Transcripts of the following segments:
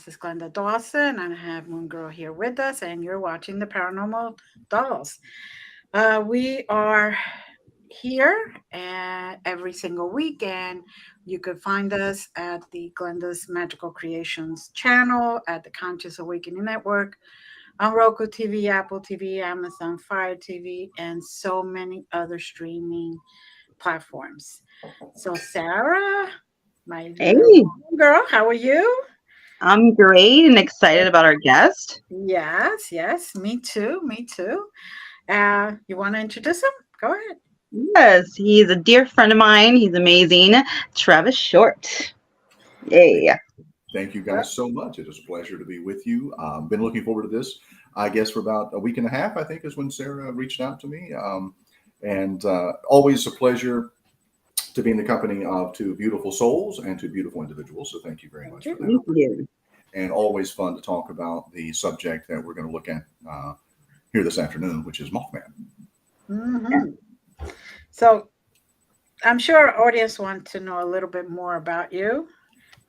is Glenda Dawson, and I have Moongirl here with us, and you're watching the Paranormal Dolls. We are here every single week, and you could find us at the Glenda's Magical Creations channel, at the Conscious Awakening Network, on Roku TV, Apple TV, Amazon Fire TV, and so many other streaming platforms. So, Sarah, my Hey, little girl, how are you? I'm great and excited about our guest. Yes, yes, me too, me too. You want to introduce him? Go ahead. Yes, he's a dear friend of mine. He's amazing. Travis Shortt. Thank Yay. thank you Uh, guys so much. It is a pleasure to be with you. Been looking forward to this. I guess for about a week and a half, I think, is when Sarah reached out to me. And always a pleasure to be in the company of two beautiful souls and two beautiful individuals. So thank you very Thank much for you. that. Thank you. And always fun to talk about the subject that we're going to look at here this afternoon, which is Mothman. Hmm. So, I'm sure our audience wants to know a little bit more about you,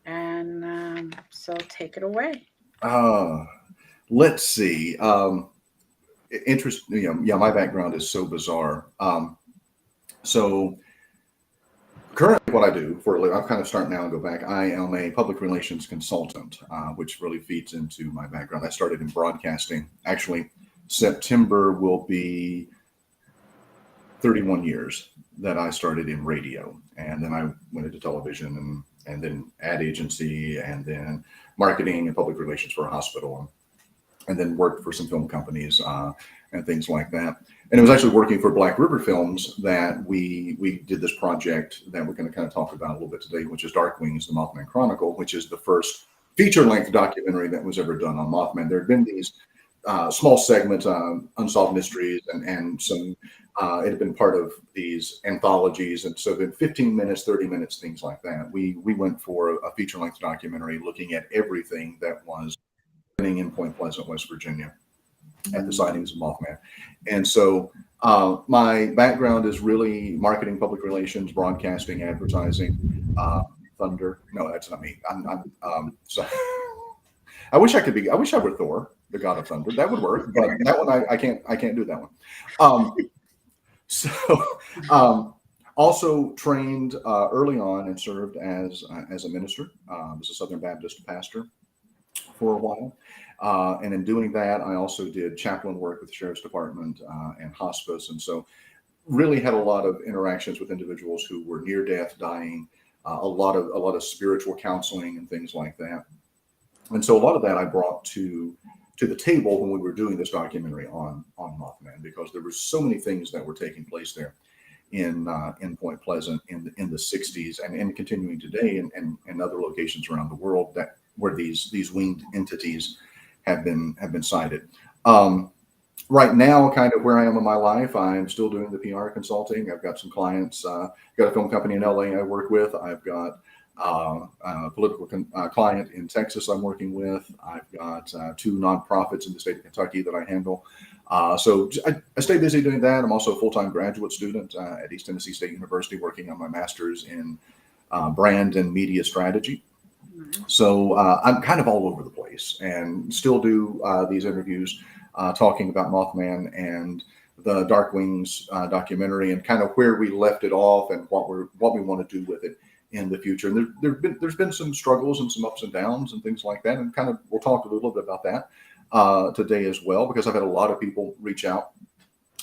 and so take it away. Uh, let's see. Interest. Yeah, my background is so bizarre. So currently, what I do for a living, I'm kind of starting now and go back. I am a public relations consultant, which really feeds into my background. I started in broadcasting. Actually, September will be 31 years that I started in radio, and then I went into television and then ad agency and then marketing and public relations for a hospital, and then worked for some film companies and things like that. And it was actually working for Black River Films that we did this project that we're going to kind of talk about a little bit today, which is Dark Wings, the Mothman Chronicle, which is the first feature-length documentary that was ever done on Mothman. There had been these small segments, unsolved mysteries, and some. It had been part of these anthologies, and so then 15 minutes, 30 minutes, things like that. We went for a feature-length documentary looking at everything that was happening in Point Pleasant, West Virginia, at the sightings of Mothman. And so my background is really marketing, public relations, broadcasting, advertising, thunder. No, that's not me. So I wish I could be. I wish I were Thor, the god of thunder. That would work, but that one I can't. I can't do that one. Um, so also trained early on and served as a minister, as a Southern Baptist pastor for a while. And in doing that, I also did chaplain work with the sheriff's department and hospice. And so really had a lot of interactions with individuals who were near death, dying, a lot of spiritual counseling and things like that. And so a lot of that I brought to the table when we were doing this documentary on Mothman, because there were so many things that were taking place there in Point Pleasant in the 60s and continuing today and other locations around the world that where these winged entities have been sighted. Right now, kind of where I am in my life, I'm still doing the PR consulting. I've got some clients. Got a film company in LA I work with. I've got a political client in Texas I'm working with. I've got two nonprofits in the state of Kentucky that I handle. So I stay busy doing that. I'm also a full-time graduate student at East Tennessee State University, working on my master's in brand and media strategy. So I'm kind of all over the place and still do these interviews talking about Mothman and the Dark Wings documentary and kind of where we left it off and what we want to do with it in the future. And there's been some struggles and some ups and downs and things like that. And kind of we'll talk a little bit about that today as well, because I've had a lot of people reach out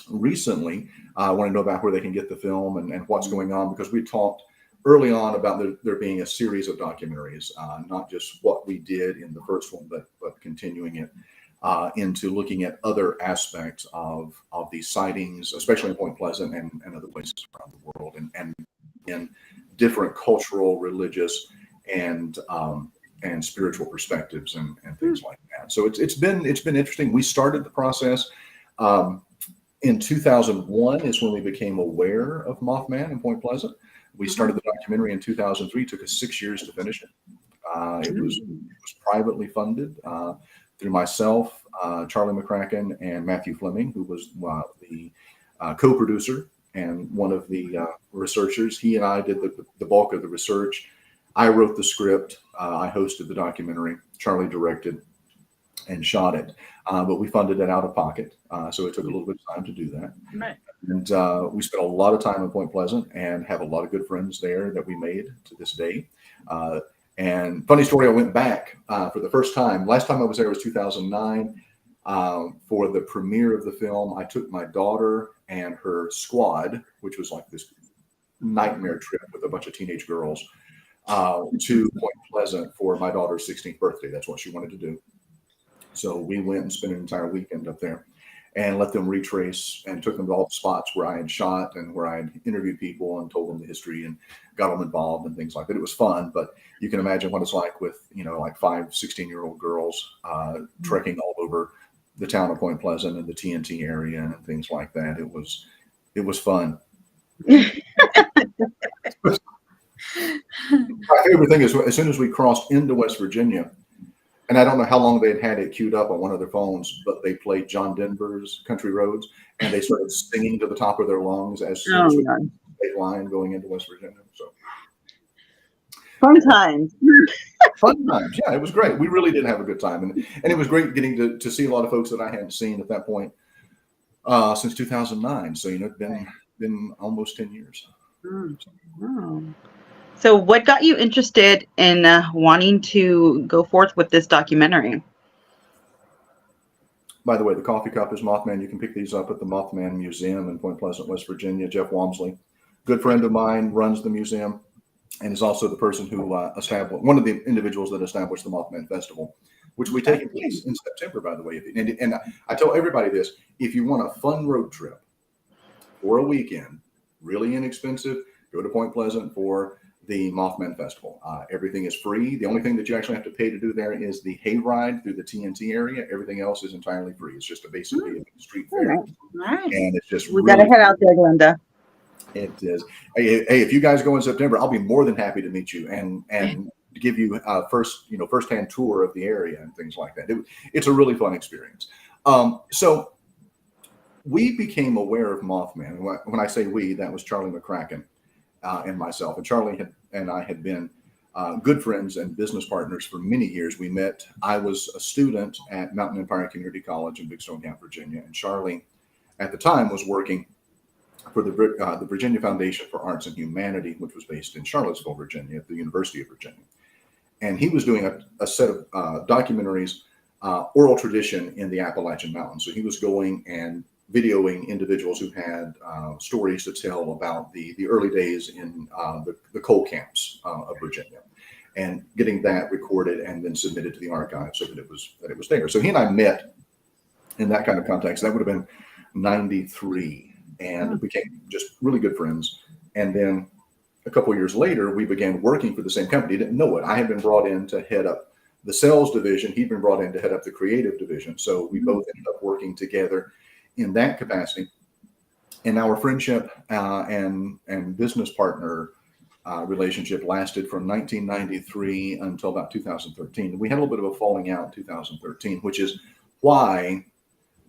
recently, want to know about where they can get the film and what's going on, because we talked early on about there being a series of documentaries, not just what we did in the first one, but continuing it into looking at other aspects of these sightings, especially in Point Pleasant and other places around the world, and in different cultural, religious, and spiritual perspectives and things like that. So it's been interesting. We started the process in 2001 is when we became aware of Mothman in Point Pleasant. We started the documentary in 2003. It took us 6 years to finish it. It was privately funded through myself, Charlie McCracken, and Matthew Fleming, who was the co-producer and one of the researchers. He and I did the bulk of the research. I wrote the script. I hosted the documentary. Charlie directed and shot it. But we funded it out of pocket. So it took a little bit of time to do that. Right. And we spent a lot of time in Point Pleasant and have a lot of good friends there that we made to this day. And funny story, I went back for the first time. Last time I was there was 2009. For the premiere of the film, I took my daughter and her squad, which was like this nightmare trip with a bunch of teenage girls, to Point Pleasant for my daughter's 16th birthday. That's what she wanted to do. So we went and spent an entire weekend up there and let them retrace, and took them to all the spots where I had shot and where I had interviewed people and told them the history and got them involved and things like that. It was fun, but you can imagine what it's like with, like 16-year-old girls trekking all over the town of Point Pleasant and the TNT area and things like that. It was fun. My favorite thing is, as soon as we crossed into West Virginia, and I don't know how long they had it queued up on one of their phones, but they played John Denver's Country Roads, and they started singing to the top of their lungs as soon as we crossed the state line going into West Virginia. So fun times. Fun times. Yeah, it was great. We really did have a good time. And it was great getting to see a lot of folks that I hadn't seen at that point since 2009. So, it's been almost 10 years. Wow. So what got you interested in wanting to go forth with this documentary? By the way, the coffee cup is Mothman. You can pick these up at the Mothman Museum in Point Pleasant, West Virginia. Jeff Walmsley, good friend of mine, runs the museum and is also the person who established, one of the individuals that established the Mothman Festival, which will be taking place in September, by the way. And I tell everybody this: if you want a fun road trip for a weekend, really inexpensive, go to Point Pleasant for the Mothman Festival. Everything is free. The only thing that you actually have to pay to do there is the hayride through the TNT area. Everything else is entirely free. It's just basically a street fair. Right. And it's just We gotta head out there, Glenda. It is. Hey, if you guys go in September, I'll be more than happy to meet you and give you firsthand tour of the area and things like that. It's a really fun experience. So we became aware of Mothman. When I say we, that was Charlie McCracken and myself. And Charlie and I had been good friends and business partners for many years. We met. I was a student at Mountain Empire Community College in Big Stone Gap, Virginia, and Charlie, at the time, was working for the Virginia Foundation for Arts and Humanity, which was based in Charlottesville, Virginia, at the University of Virginia. And he was doing a set of documentaries, oral tradition in the Appalachian Mountains. So he was going and videoing individuals who had stories to tell about the early days in the coal camps of Virginia, and getting that recorded and then submitted to the archive so that it was there. So he and I met in that kind of context. That would have been 93. And became just really good friends. And then a couple of years later, we began working for the same company. Didn't know it. I had been brought in to head up the sales division. He'd been brought in to head up the creative division. So we both ended up working together in that capacity. And our friendship and business partner relationship lasted from 1993 until about 2013. We had a little bit of a falling out in 2013, which is why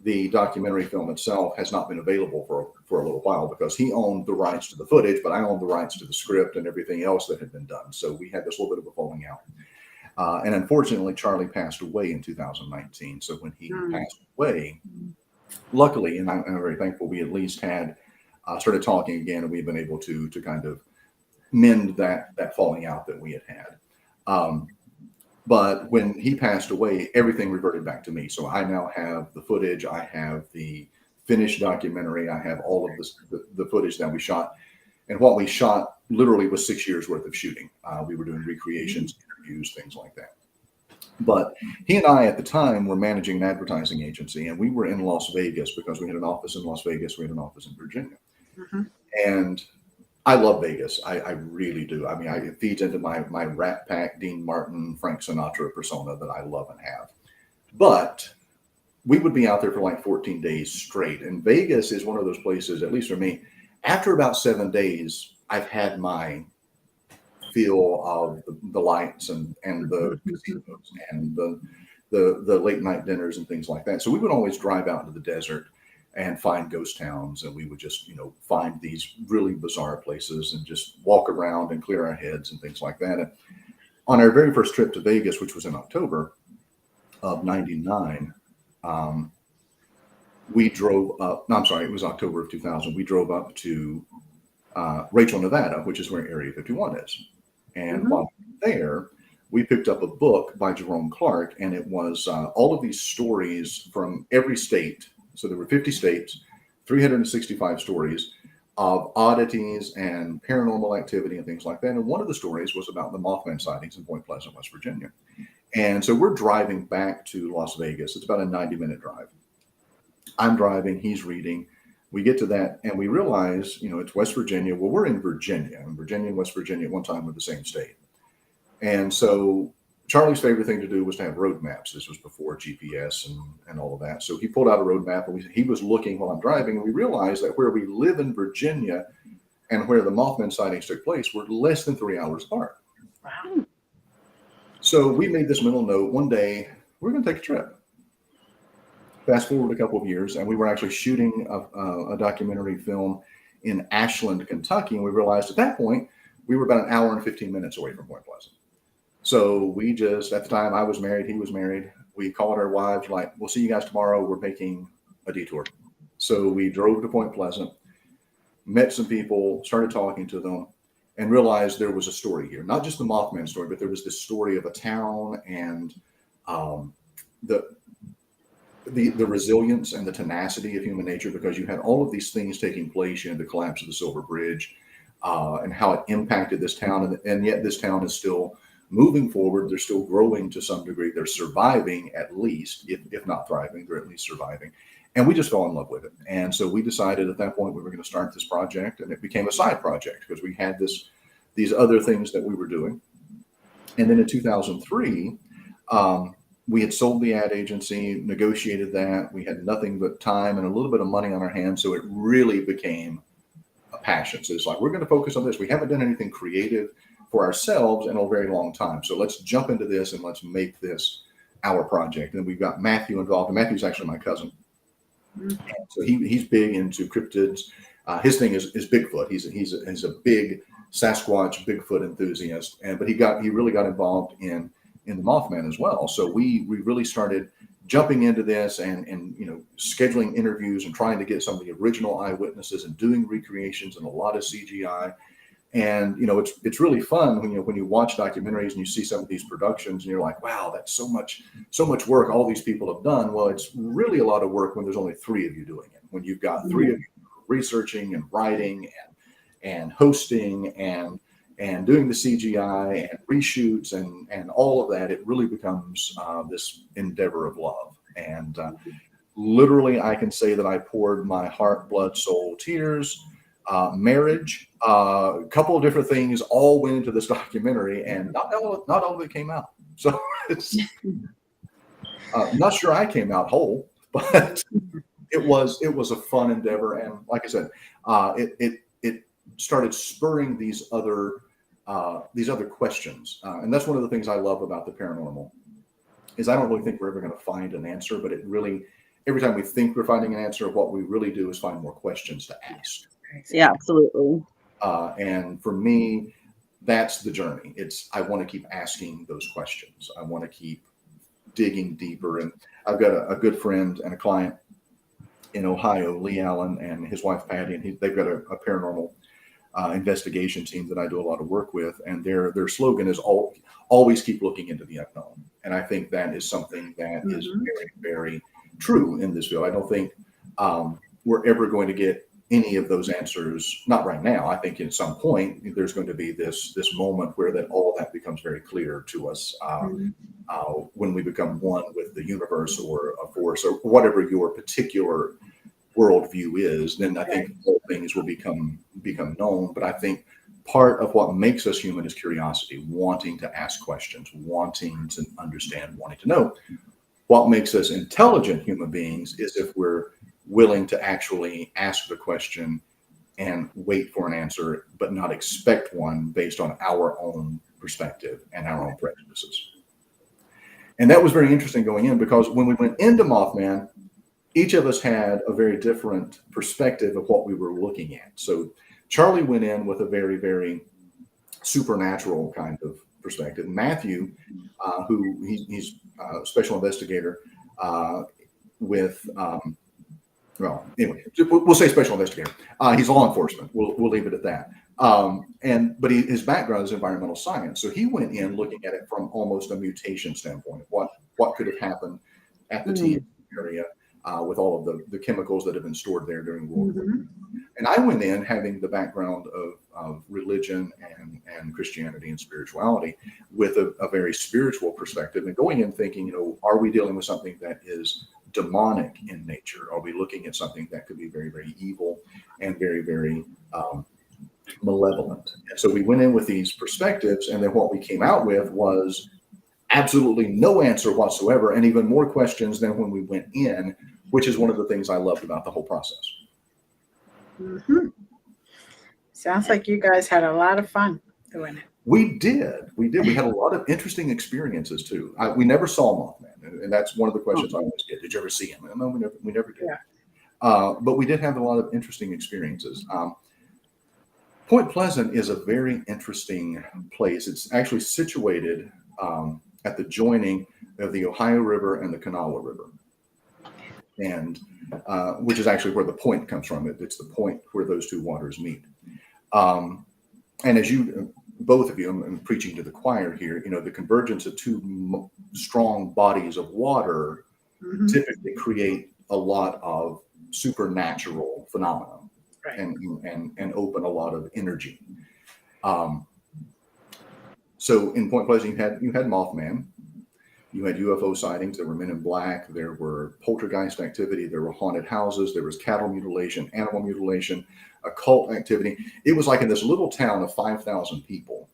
the documentary film itself has not been available for a little while, because he owned the rights to the footage, but I owned the rights to the script and everything else that had been done. So we had this little bit of a falling out. And unfortunately, Charlie passed away in 2019. So when he passed away, luckily, and I'm very thankful, we at least had started talking again, and we've been able to kind of mend that falling out that we had had. But when he passed away, everything reverted back to me. So I now have the footage. I have the finished documentary. I have all of the footage that we shot. And what we shot literally was 6 years worth of shooting. We were doing recreations, interviews, things like that. But he and I at the time were managing an advertising agency, and we were in Las Vegas because we had an office in Las Vegas. We had an office in Virginia. And I love Vegas. I really do. I mean, it feeds into my Rat Pack, Dean Martin, Frank Sinatra persona that I love and have. But we would be out there for like 14 days straight. And Vegas is one of those places, at least for me, after about 7 days, I've had my feel of the lights and the casinos and the late night dinners and things like that. So we would always drive out into the desert and find ghost towns, and we would just, find these really bizarre places and just walk around and clear our heads and things like that. on our very first trip to Vegas, which was in October of '99, we drove up. No, I'm sorry, it was October of 2000. We drove up to Rachel, Nevada, which is where Area 51 is. And while there, we picked up a book by Jerome Clark, and it was all of these stories from every state. So there were 50 states, 365 stories of oddities and paranormal activity and things like that. And one of the stories was about the Mothman sightings in Point Pleasant, West Virginia. And so we're driving back to Las Vegas. It's about a 90-minute drive. I'm driving, he's reading. We get to that and we realize, it's West Virginia. Well, we're in Virginia, and Virginia and West Virginia at one time were the same state. And so Charlie's favorite thing to do was to have road maps. This was before GPS and all of that. So he pulled out a road map, and he was looking while I'm driving, and we realized that where we live in Virginia and where the Mothman sightings took place were less than 3 hours apart. Wow. So we made this mental note. One day, we're going to take a trip. Fast forward a couple of years, and we were actually shooting a documentary film in Ashland, Kentucky, and we realized at that point, we were about an hour and 15 minutes away from Point Pleasant. So we just, at the time, I was married, he was married. We called our wives, like, we'll see you guys tomorrow. We're making a detour. So we drove to Point Pleasant, met some people, started talking to them, and realized there was a story here. Not just the Mothman story, but there was this story of a town and the resilience and the tenacity of human nature, because you had all of these things taking place, the collapse of the Silver Bridge, and how it impacted this town. And yet this town is still moving forward. They're still growing to some degree. They're surviving, at least, if not thriving, they're at least surviving. And we just fell in love with it. And so we decided at that point we were going to start this project, and it became a side project because we had these other things that we were doing. And then in 2003, we had sold the ad agency, negotiated that. We had nothing but time and a little bit of money on our hands. So it really became a passion. So it's like, we're going to focus on this. We haven't done anything creative for ourselves in a very long time. So let's jump into this and let's make this our project. And we've got Matthew involved. And Matthew's actually my cousin. And so he's big into cryptids. His thing is Bigfoot. He's a big Sasquatch, Bigfoot enthusiast. But he really got involved in the Mothman as well. So we really started jumping into this and scheduling interviews and trying to get some of the original eyewitnesses and doing recreations and a lot of CGI. And it's really fun when you watch documentaries and you see some of these productions and you're like, wow, that's so much work all these people have done. Well, it's really a lot of work when there's only 3 of you doing it. When you've got 3 of you researching and writing and hosting and doing the CGI and reshoots and all of that, it really becomes this endeavor of love. And literally, I can say that I poured my heart, blood, soul, tears, marriage, a couple of different things all went into this documentary, and not all of it came out. So it's not sure I came out whole, but it was a fun endeavor. And like I said, it started spurring these other questions. And that's one of the things I love about the paranormal is I don't really think we're ever going to find an answer, but it really, every time we think we're finding an answer, what we really do is find more questions to ask. Yeah, absolutely. And for me, that's the journey. I want to keep asking those questions. I want to keep digging deeper. And I've got a good friend and a client in Ohio, Lee Allen, and his wife, Patty, and they've got a paranormal investigation team that I do a lot of work with. And their slogan is always keep looking into the unknown. And I think that is something that is very, very true in this field. I don't think we're ever going to get any of those answers, not right now. I think at some point there's going to be this moment where all that becomes very clear to us when we become one with the universe or a force or whatever your particular worldview is. Then I think all things will become known. But I think part of what makes us human is curiosity, wanting to ask questions, wanting to understand, wanting to know. What makes us intelligent human beings is if we're willing to actually ask the question and wait for an answer, but not expect one based on our own perspective and our own prejudices. And that was very interesting going in, because when we went into Mothman, each of us had a very different perspective of what we were looking at. So Charlie went in with a very, very supernatural kind of perspective. Matthew, he's a special investigator with, well, anyway, we'll say special investigator. He's law enforcement. We'll leave it at that. But his background is environmental science, so he went in looking at it from almost a mutation standpoint. What could have happened at the TNT area with all of the chemicals that have been stored there during World War II. And I went in having the background of religion and Christianity and spirituality with a very spiritual perspective, and going in thinking, are we dealing with something that is demonic in nature? Are we looking at something that could be very, very evil and very, very malevolent? And so we went in with these perspectives, and then what we came out with was absolutely no answer whatsoever, and even more questions than when we went in, which is one of the things I loved about the whole process. Sounds like you guys had a lot of fun doing it. We did. We had a lot of interesting experiences too. We never saw Mothman, and that's one of the questions I always get. Did you ever see him? No, we never did. Yeah. But we did have a lot of interesting experiences. Point Pleasant is a very interesting place. It's actually situated at the joining of the Ohio River and the Kanawha River, and which is actually where the point comes from. It's the point where those two waters meet. And as you, both of you, I'm preaching to the choir here, the convergence of two strong bodies of water typically create a lot of supernatural phenomena. Right. And open a lot of energy. So in Point Pleasant, you had Mothman, you had UFO sightings, there were men in black, there were poltergeist activity, there were haunted houses, there was cattle mutilation, animal mutilation, occult activity. It was like in this little town of 5,000 people,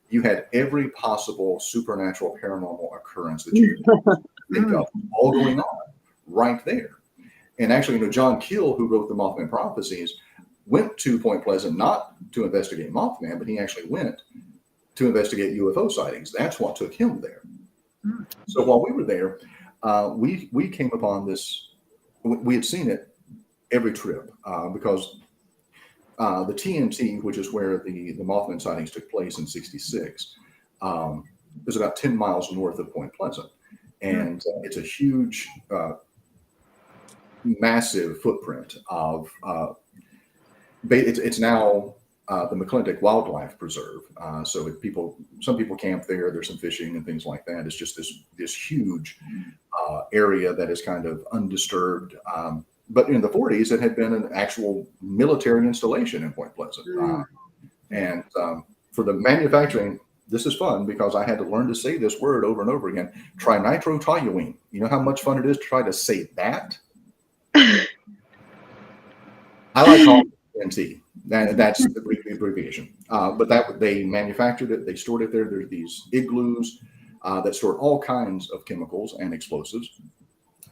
you had every possible supernatural paranormal occurrence that you could think of, all going on right there. And actually, John Keel, who wrote the Mothman Prophecies, went to Point Pleasant not to investigate Mothman, but he actually went to investigate UFO sightings. That's what took him there. So while we were there, we came upon this. We had seen it every trip because the TNT, which is where the Mothman sightings took place in '66, is about 10 miles north of Point Pleasant, and it's a huge, massive footprint of. It's now the McClintock Wildlife Preserve. So some people camp there. There's some fishing and things like that. It's just this huge area that is kind of undisturbed. But in the 40s, it had been an actual military installation in Point Pleasant. And for the manufacturing, this is fun because I had to learn to say this word over and over again. Trinitrotoluene. You know how much fun it is to try to say that? I like calling TNT. That's the abbreviation. But they manufactured it. They stored it there. There's these igloos that store all kinds of chemicals and explosives.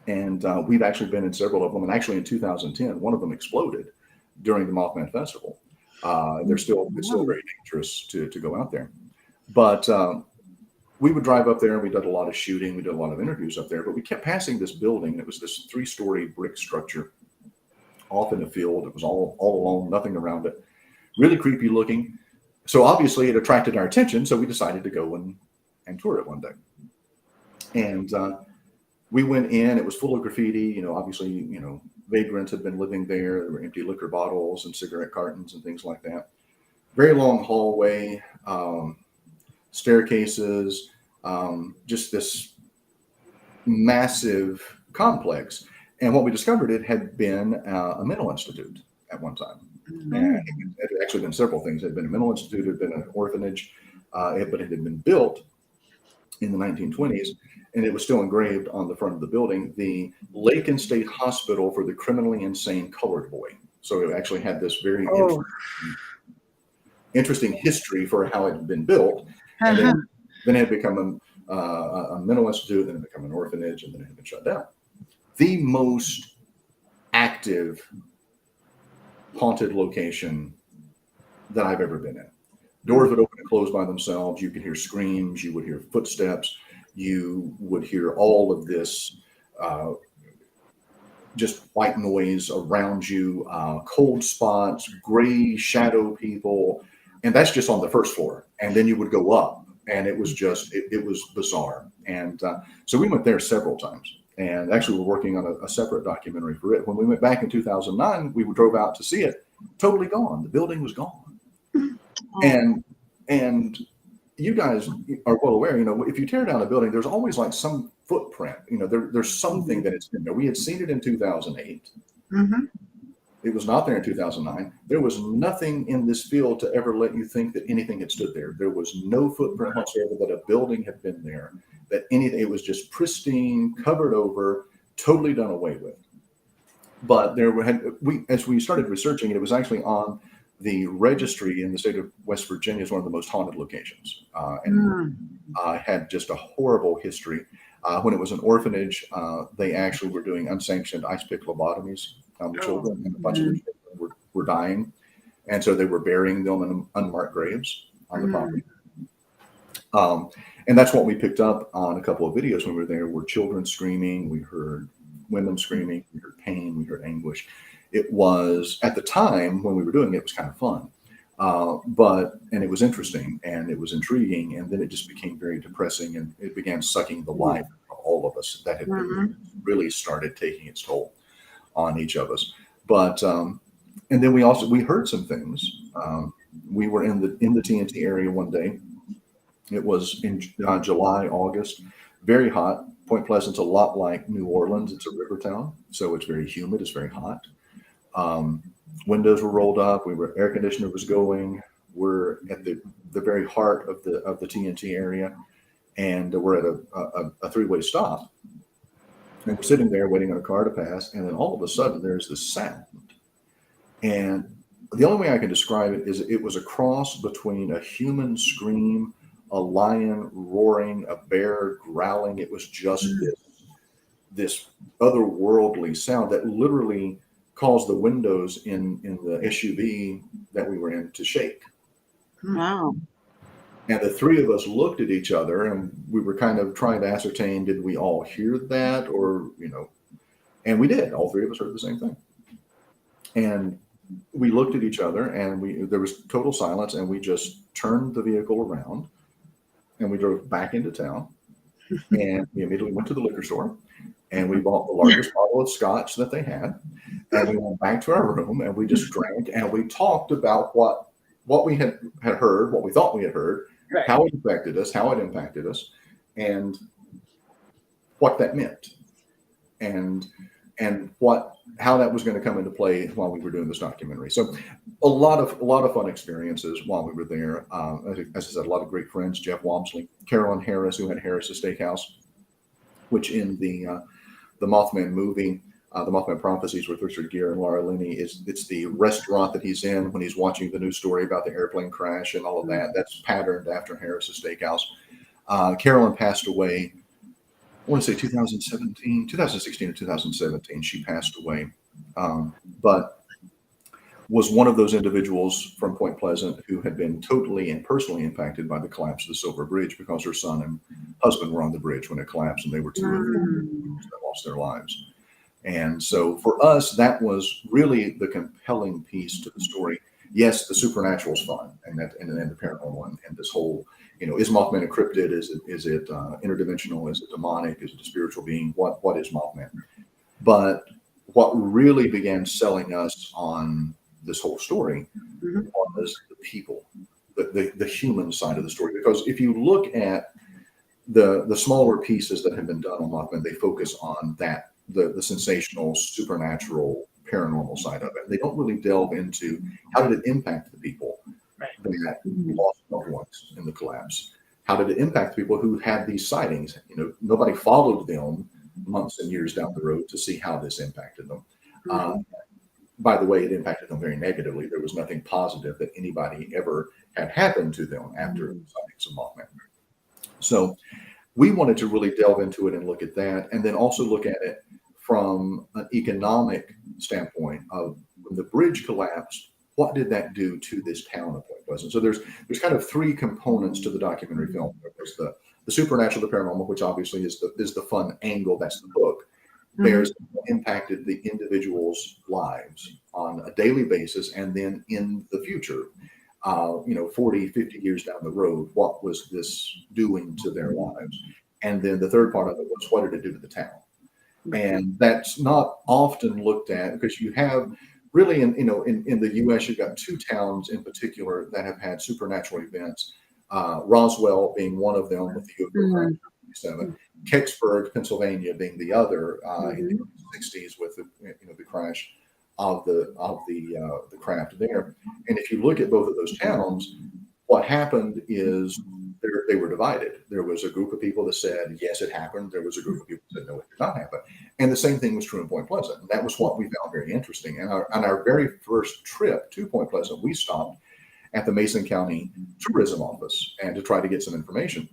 And we've actually been in several of them. And actually in 2010, one of them exploded during the Mothman Festival. It's still very dangerous to go out there. But we would drive up there and we did a lot of shooting. We did a lot of interviews up there. But we kept passing this building. It was this 3-story brick structure off in the field. It was all alone, nothing around it. Really creepy looking. So obviously it attracted our attention. So we decided to go and tour it one day. And we went in. It was full of graffiti. Obviously, vagrants had been living there. There were empty liquor bottles and cigarette cartons and things like that. Very long hallway, staircases, just this massive complex. And what we discovered, it had been a mental institute at one time. And it had actually been several things. It had been a mental institute, it had been an orphanage, but it had been built in the 1920s, and it was still engraved on the front of the building, the Lakin State Hospital for the Criminally Insane Colored Boy. So it actually had this very interesting history for how it had been built. And then it had become a mental institute, then it had become an orphanage, and then it had been shut down. The most active haunted location that I've ever been in. Doors would open and close by themselves. You could hear screams. You would hear footsteps. You would hear all of this just white noise around you, cold spots, gray shadow people. And that's just on the first floor. And then you would go up And it was just, it was bizarre. And so we went there several times. And actually, we're working on a separate documentary for it. When we went back in 2009, we drove out to see it, totally gone. The building was gone. And you guys are well aware, if you tear down a building, there's always like some footprint. There's something that it's been there. We had seen it in 2008. Mm-hmm. It was not there in 2009. There was nothing in this field to ever let you think that anything had stood there. There was no footprint whatsoever that a building had been there, that anything, it was just pristine, covered over, totally done away with. But as we started researching it, it was actually on the registry in the state of West Virginia is one of the most haunted locations. And had just a horrible history. When it was an orphanage, they actually were doing unsanctioned ice pick lobotomies on the children, and a bunch of the children were dying. And so they were burying them in unmarked graves on the property. And that's what we picked up on a couple of videos when we were there, were children screaming. We heard women screaming. We heard pain. We heard anguish. It was, at the time when we were doing it, it was kind of fun. And it was interesting and it was intriguing. And then it just became very depressing, and it began sucking the life of all of us. That had really started taking its toll on each of us. But, and then we heard some things. We were in the TNT area one day. It was in July, August, very hot. Point Pleasant's a lot like New Orleans. It's a river town, so it's very humid. It's very hot. Windows were rolled up. Air conditioner was going. We're at the very heart of the TNT area, and we're at a three-way stop. And we're sitting there waiting on a car to pass, and then all of a sudden there's this sound. And the only way I can describe it is it was a cross between a human scream, a lion roaring, a bear growling. It was just this otherworldly sound that literally caused the windows in the SUV that we were in to shake. Wow. And the three of us looked at each other, and we were kind of trying to ascertain, did we all hear that? Or, and we did. All three of us heard the same thing. And we looked at each other, and there was total silence, and we just turned the vehicle around, and we drove back into town. And we immediately went to the liquor store, and we bought the largest bottle of scotch that they had. And we went back to our room, and we just drank, and we talked about what we had heard, what we thought we had heard, right, how it affected us, how it impacted us, and what that meant, and how that was going to come into play while we were doing this documentary. So a lot of fun experiences while we were there. As I said, a lot of great friends, Jeff Wamsley, Carolyn Harris, who had Harris's Steakhouse, which in the Mothman movie, the Mothman Prophecies with Richard Gere and Laura Linney, it's the restaurant that he's in when he's watching the news story about the airplane crash and all of that. That's patterned after Harris's Steakhouse. Carolyn passed away, I want to say 2016 or 2017, she passed away. But was one of those individuals from Point Pleasant who had been totally and personally impacted by the collapse of the Silver Bridge, because her son and husband were on the bridge when it collapsed, and they were two of them that lost their lives. And so for us, that was really the compelling piece to the story. Yes, the supernatural is fun, and the paranormal, and this whole, is Mothman encrypted? Is it interdimensional? Is it demonic? Is it a spiritual being? What is Mothman? But what really began selling us on this whole story was the people, the human side of the story. Because if you look at the smaller pieces that have been done on Mothman, they focus on that, the sensational, supernatural, paranormal side of it. They don't really delve into how did it impact the people that lost loved ones in the collapse. How did it impact the people who had these sightings? Nobody followed them months and years down the road to see how this impacted them. By the way, it impacted them very negatively. There was nothing positive that anybody ever had happened to them after the sightings of Mothman. So we wanted to really delve into it and look at that, and then also look at it from an economic standpoint of when the bridge collapsed, what did that do to this town of Point Pleasant? So there's kind of three components to the documentary film. There's the supernatural, the paranormal, which obviously is the fun angle. That's the book. There's what impacted the individuals' lives on a daily basis, and then in the future. 40, 50 years down the road, what was this doing to their lives? And then the third part of it was, what did it do to the town? And that's not often looked at, because you have really in the U.S. you've got two towns in particular that have had supernatural events. Roswell being one of them with the UFO crash in 1957, Kecksburg, Pennsylvania being the other in the 60s with the crash of the craft there. And if you look at both of those towns, what happened is they were divided. There was a group of people that said, yes, it happened. There was a group of people that said, no, it did not happen. And the same thing was true in Point Pleasant. And that was what we found very interesting. And on our very first trip to Point Pleasant, we stopped at the Mason County Tourism Office and to try to get some information.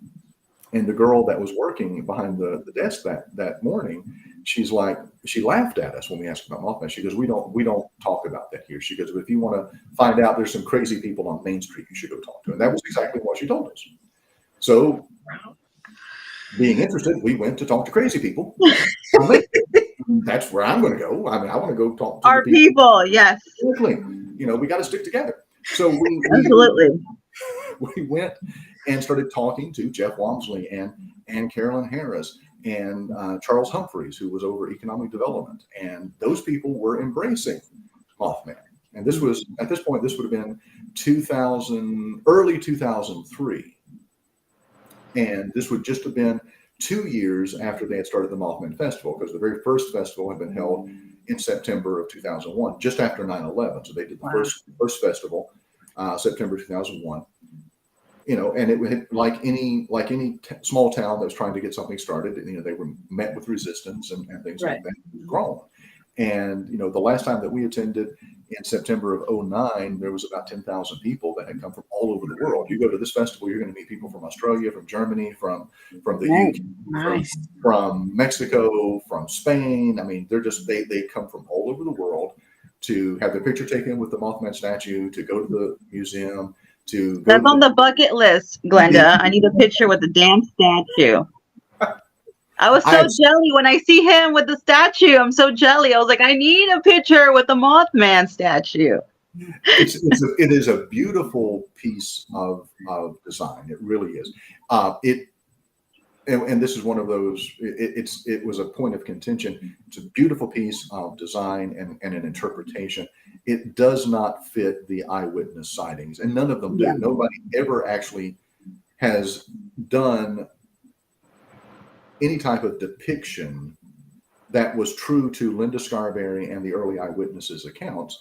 And the girl that was working behind the desk that morning, she laughed at us when we asked about Mothman. She goes, we don't talk about that here. She goes, but if you want to find out there's some crazy people on Main Street, you should go talk to them. And that was exactly what she told us. So, being interested, we went to talk to crazy people. That's where I'm going to go. I mean, I want to go talk to our the people. Yes. Exactly. We got to stick together. So Absolutely. we went and started talking to Jeff Walmsley and Carolyn Harris and Charles Humphreys, who was over economic development. And those people were embracing Mothman. And this was, at this point, this would have been early 2003. And this would just have been 2 years after they had started the Mothman Festival, because the very first festival had been held in September of 2001, just after 9/11. So they did the first festival, September 2001. And it would, like any small town that was trying to get something started, they were met with resistance and things like that. It was grown. And the last time that we attended in September of 2009, there was about 10,000 people that had come from all over the world. You go to this festival, you're going to meet people from Australia, from Germany, from the UK, from Mexico, from Spain. I mean, they come from all over the world to have their picture taken with the Mothman statue, to go to the museum, to go. That's on the bucket list, Glenda. I need a picture with the damn statue. I was so jelly when I see him with the statue. I'm so jelly. I was like, I need a picture with the Mothman statue. It is a beautiful piece of design. It really is. And this is one of those. It was a point of contention. It's a beautiful piece of design and an interpretation. It does not fit the eyewitness sightings, and none of them do. Nobody ever actually has done any type of depiction that was true to Linda Scarberry and the early eyewitnesses' accounts.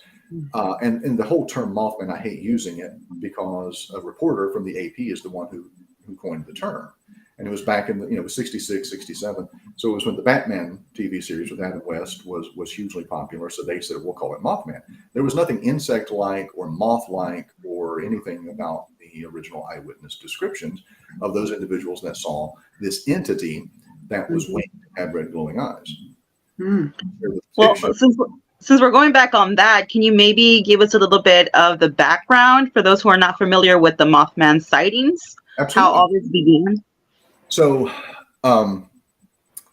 And the whole term Mothman, I hate using it because a reporter from the AP is the one who coined the term. And it was back in it was 66, 67. So it was when the Batman TV series with Adam West was hugely popular. So they said, we'll call it Mothman. There was nothing insect-like or moth-like or anything about the original eyewitness descriptions of those individuals that saw this entity that was winged, had red glowing eyes. Well, since we're going back on that, can you maybe give us a little bit of the background for those who are not familiar with the Mothman sightings? Absolutely. How all this began? So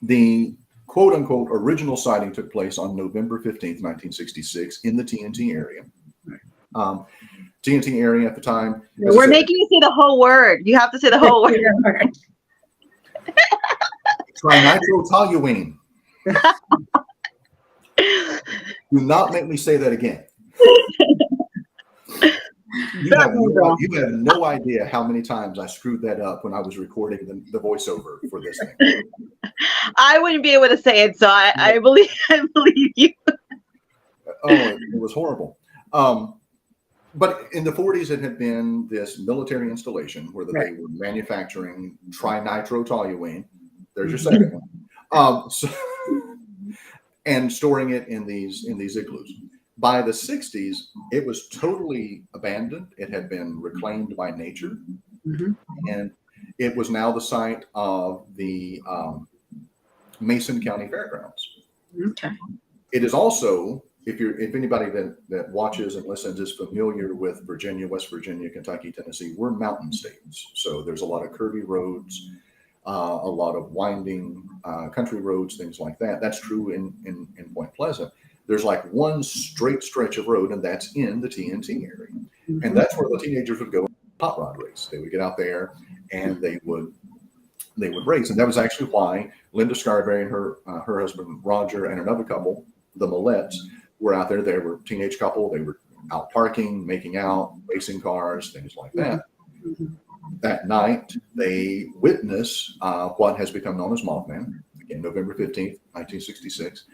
the quote-unquote original sighting took place on November 15th, 1966 in the TNT area. TNT area at the time. We're making you say the whole word. You have to say the whole word. Trinitro-toluene. Do not make me say that again. You have no idea how many times I screwed that up when I was recording the voiceover for this thing. I wouldn't be able to say it, so I believe you. Oh, it was horrible. But in the 40s, it had been this military installation where they were manufacturing trinitrotoluene. There's your second one. And storing it in these igloos. By the 60s, it was totally abandoned. It had been reclaimed by nature. And it was now the site of the Mason County Fairgrounds. Okay. It is also, if anybody that watches and listens is familiar with Virginia, West Virginia, Kentucky, Tennessee, we're mountain states. So there's a lot of curvy roads, a lot of winding country roads, things like that. That's true in Point Pleasant. There's like one straight stretch of road, and that's in the TNT area. And that's where the teenagers would go hot rod race. They would get out there and they would race. And that was actually why Linda Scarberry and her husband Roger and another couple, the Millettes, were out there. They were a teenage couple. They were out parking, making out, racing cars, things like that. That night, they witness what has become known as Mothman. Again, November 15th, 1966.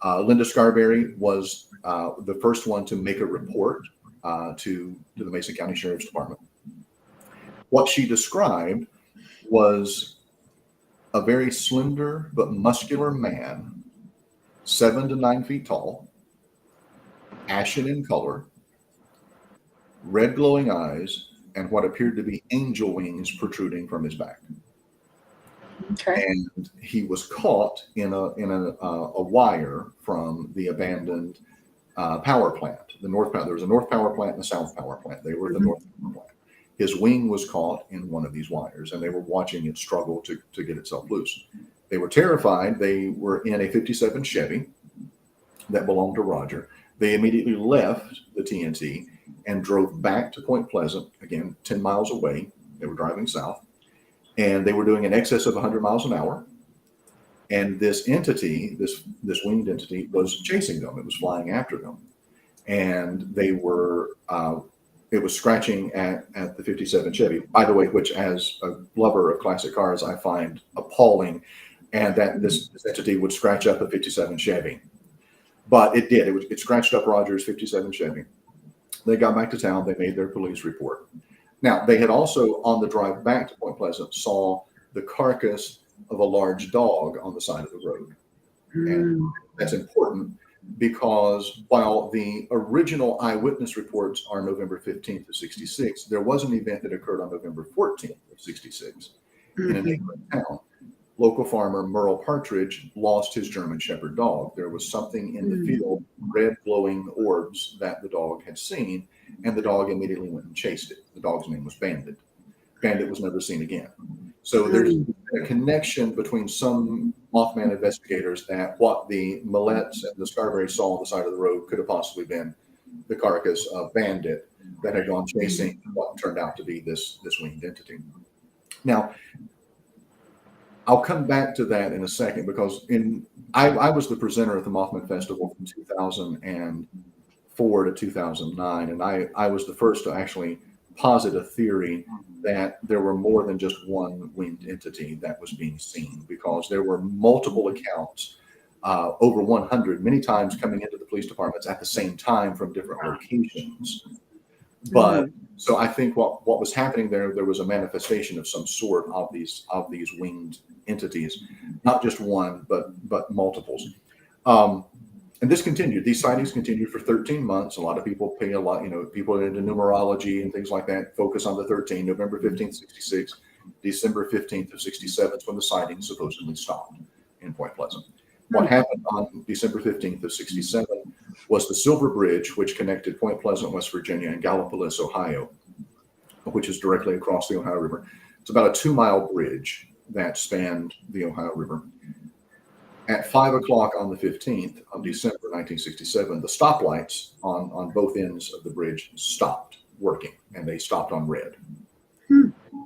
Linda Scarberry was the first one to make a report to the Mason County Sheriff's Department. What she described was a very slender but muscular man, 7 to 9 feet tall, ashen in color, red glowing eyes, and what appeared to be angel wings protruding from his back. Okay. And he was caught in a wire from the abandoned power plant. There was a north power plant and a south power plant. They were the north power plant. His wing was caught in one of these wires, and they were watching it struggle to get itself loose. They were terrified. They were in a 57 Chevy that belonged to Roger. They immediately left the TNT and drove back to Point Pleasant, again, 10 miles away. They were driving south, and they were doing in excess of 100 miles an hour. And this entity, this winged entity, was chasing them. It was flying after them. And they were, it was scratching at the 57 Chevy, by the way, which as a lover of classic cars, I find appalling. And that this entity would scratch up a 57 Chevy. But it did. It scratched up Roger's 57 Chevy. They got back to town. They made their police report. Now, they had also, on the drive back to Point Pleasant, saw the carcass of a large dog on the side of the road. And that's important because while the original eyewitness reports are November 15th of 66, there was an event that occurred on November 14th of 66 in a neighboring town. Local farmer Merle Partridge lost his German Shepherd dog. There was something in the field, red glowing orbs that the dog had seen, and the dog immediately went and chased it. The dog's name was Bandit. Bandit was never seen again. So there's a connection between some Mothman investigators that what the Millettes and the Scarberries saw on the side of the road could have possibly been the carcass of Bandit that had gone chasing what turned out to be this winged entity. Now, I'll come back to that in a second because I was the presenter at the Mothman Festival from 2004 to 2009, and I was the first to actually posit a theory that there were more than just one winged entity that was being seen, because there were multiple accounts, over 100, many times coming into the police departments at the same time from different locations. But so I think what was happening there was a manifestation of some sort of these winged entities, not just one, but multiples. And this continued. These sightings continued for 13 months. A lot of people pay a lot, people into numerology and things like that focus on the 13. November 15th, 66, December 15th of 67 is when the sightings supposedly stopped in Point Pleasant. What happened on December 15th of 67 was the Silver Bridge, which connected Point Pleasant, West Virginia, and Gallipolis, Ohio, which is directly across the Ohio River. It's about a 2-mile bridge that spanned the Ohio River. At 5 o'clock on the 15th of December 1967, the stoplights on both ends of the bridge stopped working, and they stopped on red.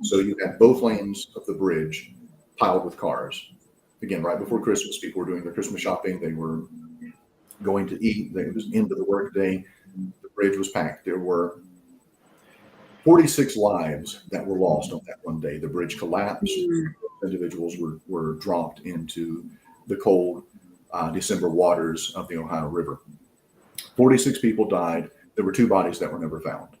So you had both lanes of the bridge piled with cars. Again, right before Christmas, people were doing their Christmas shopping. They were going to eat. It was into the workday. The bridge was packed. There were 46 lives that were lost on that one day. The bridge collapsed. Individuals were dropped into the cold December waters of the Ohio River. 46 people died. There were 2 bodies that were never found.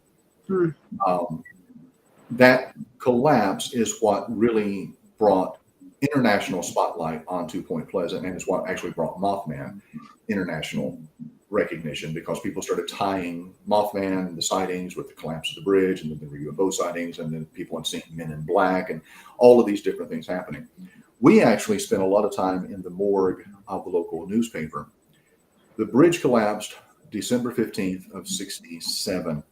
That collapse is what really brought international spotlight onto Point Pleasant, and is what actually brought Mothman international recognition, because people started tying Mothman, the sightings, with the collapse of the bridge, and then the UFO sightings, and then people had seen men in black, and all of these different things happening. We actually spent a lot of time in the morgue of the local newspaper. The bridge collapsed December 15th of 67.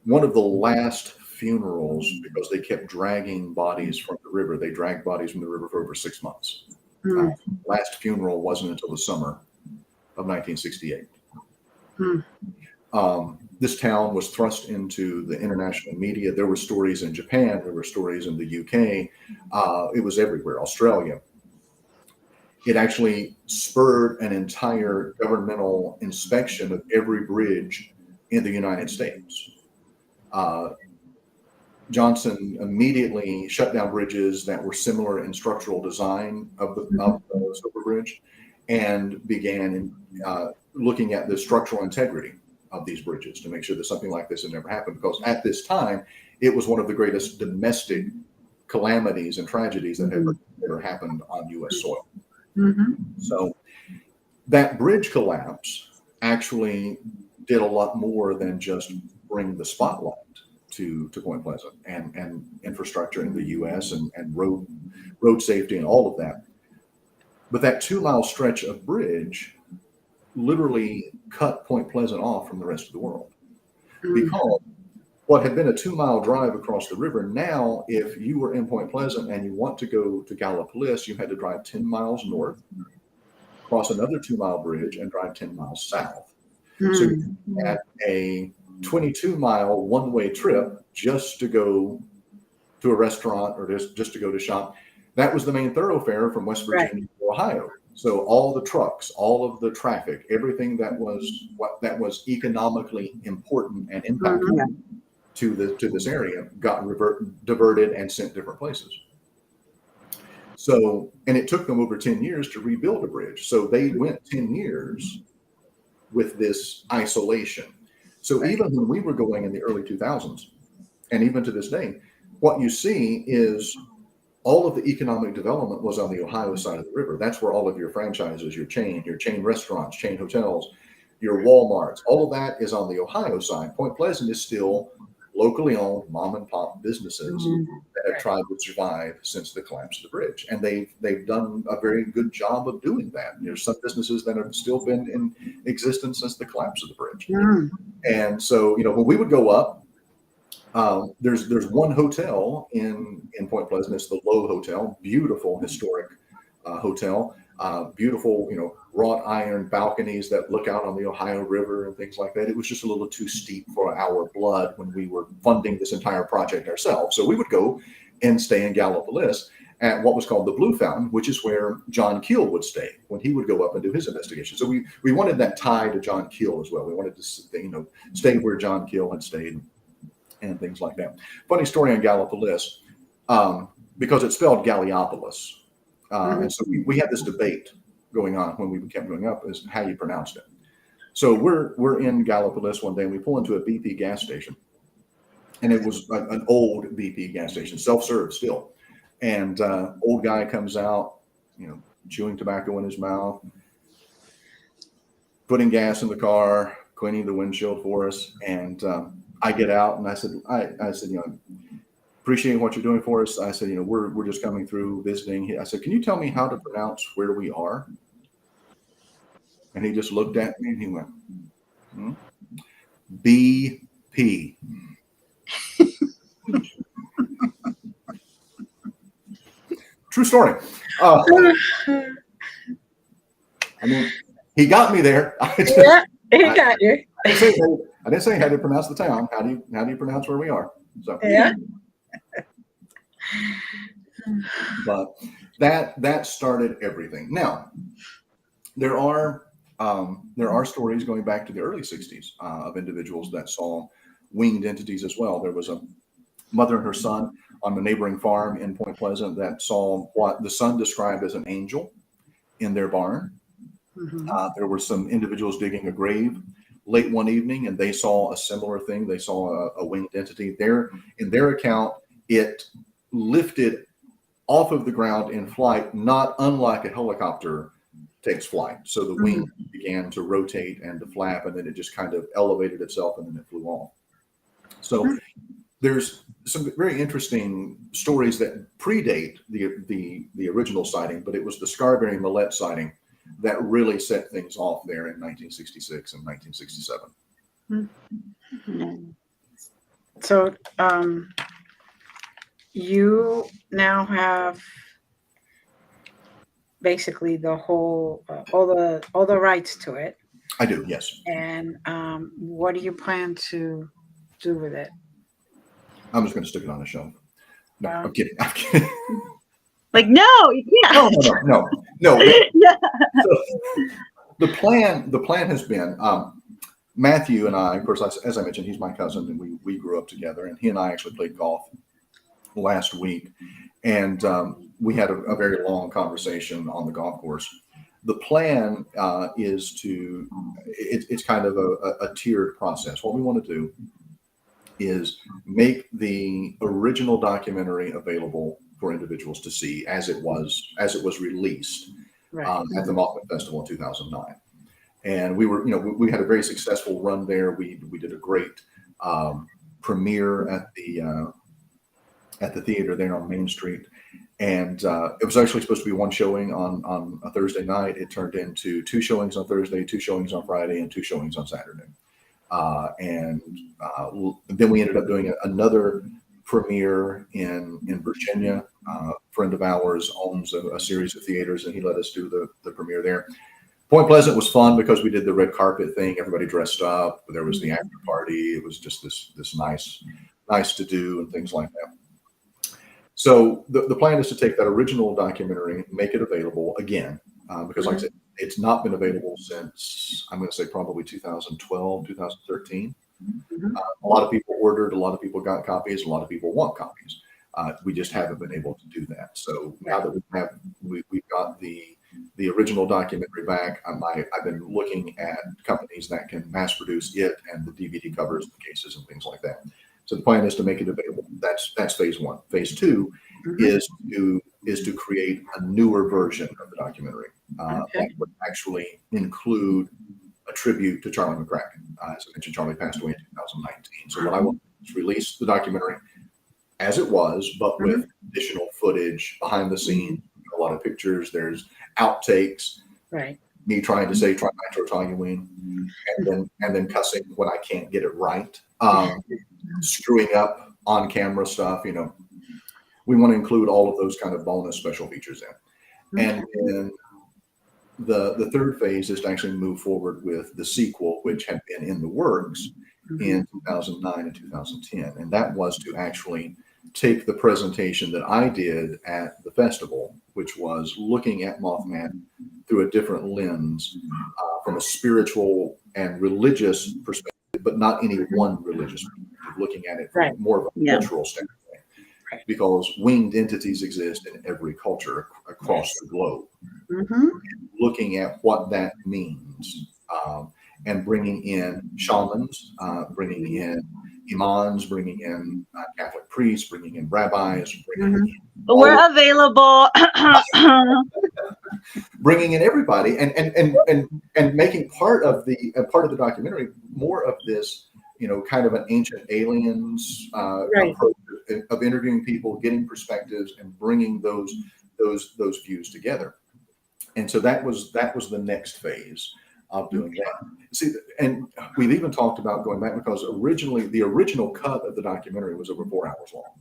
One of the last funerals, because they kept dragging bodies from the river. They dragged bodies from the river for over 6 months. Last funeral wasn't until the summer of 1968. Hmm. This town was thrust into the international media. There were stories in Japan. There were stories in the UK. It was everywhere, Australia. It actually spurred an entire governmental inspection of every bridge in the United States. Johnson immediately shut down bridges that were similar in structural design of the Silver Bridge, and began looking at the structural integrity of these bridges to make sure that something like this had never happened. Because at this time, it was one of the greatest domestic calamities and tragedies that had ever happened on U.S. soil. Mm-hmm. So that bridge collapse actually did a lot more than just bring the spotlight to Point Pleasant and infrastructure in the U.S. and road safety and all of that. But that 2-mile stretch of bridge literally cut Point Pleasant off from the rest of the world. Because what had been a 2-mile drive across the river, now if you were in Point Pleasant and you want to go to Gallipolis, you had to drive 10 miles north, cross another 2-mile bridge, and drive 10 miles south. So you had a 22-mile one-way trip just to go to a restaurant or just to go to shop. That was the main thoroughfare from West Virginia to Ohio. So all the trucks, all of the traffic, everything that was economically important and impactful to this area got diverted and sent different places. So, and it took them over 10 years to rebuild a bridge. So they went 10 years with this isolation. So even when we were going in the early 2000s, and even to this day, what you see is all of the economic development was on the Ohio side of the river. That's where all of your franchises, your chain restaurants, chain hotels, your Walmarts, all of that is on the Ohio side. Point Pleasant is still locally owned mom and pop businesses that have tried to survive since the collapse of the bridge. And they've done a very good job of doing that. There's some businesses that have still been in existence since the collapse of the bridge. And so, when we would go up, there's one hotel in Point Pleasant. It's the Lowe Hotel, beautiful historic hotel, beautiful, wrought iron balconies that look out on the Ohio River and things like that. It was just a little too steep for our blood when we were funding this entire project ourselves. So we would go and stay in Gallipolis at what was called the Blue Fountain, which is where John Keel would stay when he would go up and do his investigation. So we wanted that tie to John Keel as well. We wanted to stay where John Keel had stayed and things like that. Funny story on Gallipolis, because it's spelled Galliopolis. And so we had this debate going on when we kept going up is how you pronounced it. So we're in Gallipolis one day and we pull into a BP gas station. And it was an old BP gas station, self-serve still. And old guy comes out, chewing tobacco in his mouth, putting gas in the car, cleaning the windshield for us. And I get out and I said, appreciate what you're doing for us. I said, we're just coming through visiting. I said, can you tell me how to pronounce where we are? And he just looked at me and he went, BP. True story. He got me there. He got you. I didn't say how to pronounce the town. How do you pronounce where we are? So yeah. But that started everything. Now, there are stories going back to the early 60s of individuals that saw winged entities as well. There was a mother and her son on a neighboring farm in Point Pleasant that saw what the son described as an angel in their barn. There were some individuals digging a grave late one evening, and they saw a similar thing. They saw a winged entity there. In their account, it lifted off of the ground in flight, not unlike a helicopter takes flight. So the wing began to rotate and to flap, and then it just kind of elevated itself, and then it flew off. So there's some very interesting stories that predate the original sighting, but it was the Scarberry Millette sighting that really set things off there in 1966 and 1967. So you now have basically the whole all the rights to it. I do, yes. And what do you plan to do with it? I'm just going to stick it on the shelf. No, Wow. I'm kidding. I'm kidding. Like, no, you can't. No. Yeah. So the plan has been Matthew and I, of course, as I mentioned, he's my cousin, and we grew up together, and he and I actually played golf last week, and we had a very long conversation on the golf course. The plan is to it's kind of a tiered process. What we want to do is make the original documentary available for individuals to see as it was released Right. at the Mothman Festival in 2009. And we had a very successful run there. We did a great premiere at the theater there on Main Street. And it was actually supposed to be one showing on a Thursday night. It turned into 2 showings on Thursday, 2 showings on Friday, and 2 showings on Saturday. And then we ended up doing another premiere in Virginia. A friend of ours owns a series of theaters, and he let us do the premiere there. Point Pleasant was fun because we did the red carpet thing. Everybody dressed up. There was the after party. It was just this nice to do and things like that. So the plan is to take that original documentary, make it available again, because like I said, it's not been available since, I'm going to say probably 2012, 2013. A lot of people ordered, a lot of people got copies, a lot of people want copies. We just haven't been able to do that. So now that we've got the original documentary back, I've been looking at companies that can mass produce it and the DVD covers and cases and things like that. So the plan is to make it available. That's phase 1. Phase 2 is to create a newer version of the documentary that would actually include a tribute to Charlie McCracken. As I mentioned, Charlie passed away in 2019. So what I want is release the documentary as it was, but with additional footage, behind the scenes, a lot of pictures. There's outtakes. Right. Me trying to say trying and then cussing when I can't get it right. Screwing up on camera stuff, we want to include all of those kind of bonus special features in. And then the third phase is to actually move forward with the sequel, which had been in the works in 2009 and 2010. And that was to actually take the presentation that I did at the festival, which was looking at Mothman through a different lens, from a spiritual and religious perspective, but not any one religious perspective, looking at it from more of a cultural standpoint. Because winged entities exist in every culture across the globe. Looking at what that means, and bringing in shamans, bringing in imams, bringing in Catholic priests, bringing in rabbis, we're available. Bringing in everybody, and making part of the documentary more of this, kind of an ancient aliens approach of interviewing people, getting perspectives, and bringing those views together. And so that was the next phase of doing that. See, and we've even talked about going back, because originally the original cut of the documentary was over 4 hours long.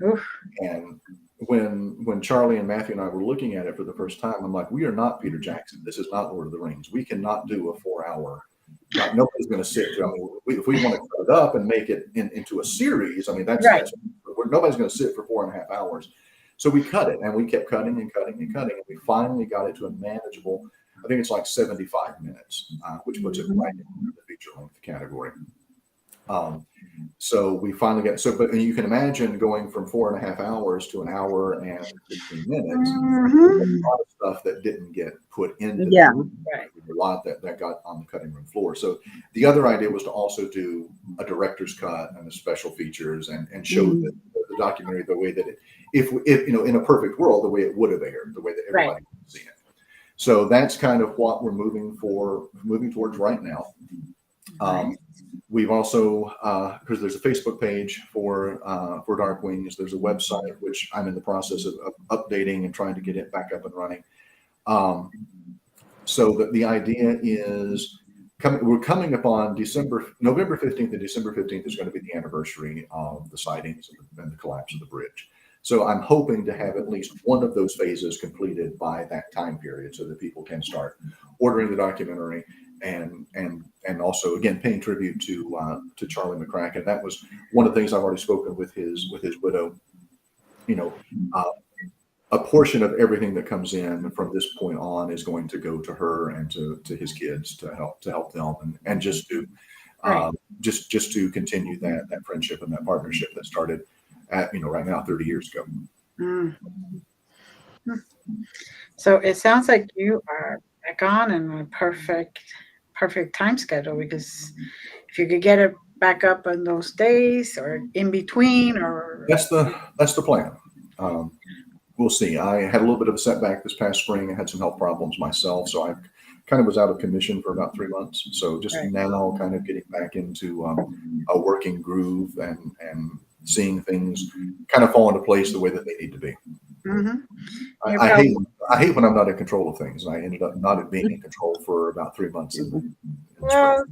Oof. And when Charlie and Matthew and I were looking at it for the first time, I'm like, we are not Peter Jackson. This is not Lord of the Rings. We cannot do a 4 hour. Nobody's going to sit through. I mean, if we want to cut it up and make it into a series, I mean, that's nobody's going to sit for 4.5 hours. So we cut it, and we kept cutting and cutting and cutting, and we finally got it to a manageable. I think it's like 75 minutes, which puts it right in the feature length category. So we finally got but you can imagine going from 4.5 hours to 1 hour and 15 minutes. A lot of stuff that didn't get put into a lot that got on the cutting room floor. So the other idea was to also do a director's cut and the special features and show the documentary the way that if in a perfect world, the way it would have aired, the way that everybody would see it. So that's kind of what we're moving towards right now. We've also, because there's a Facebook page for Dark Wings, there's a website which I'm in the process of updating and trying to get it back up and running. So the idea is we're coming upon November 15th, and December 15th is going to be the anniversary of the sightings and the collapse of the bridge. So I'm hoping to have at least one of those phases completed by that time period, so that people can start ordering the documentary and also, again, paying tribute to Charlie McCracken. That was one of the things I've already spoken with his widow. You know, a portion of everything that comes in from this point on is going to go to her and to his kids to help them and just to just to continue that friendship and that partnership that started at, right now 30 years ago. Mm. So it sounds like you are back on in a perfect time schedule, because if you could get it back up on those days or in between, or That's the plan. We'll see. I had a little bit of a setback this past spring. I had some health problems myself, so I kind of was out of commission for about 3 months. So just now kind of getting back into a working groove and seeing things kind of fall into place the way that they need to be. Mm-hmm. I hate when I'm not in control of things. And I ended up not being in control for about 3 months. Well,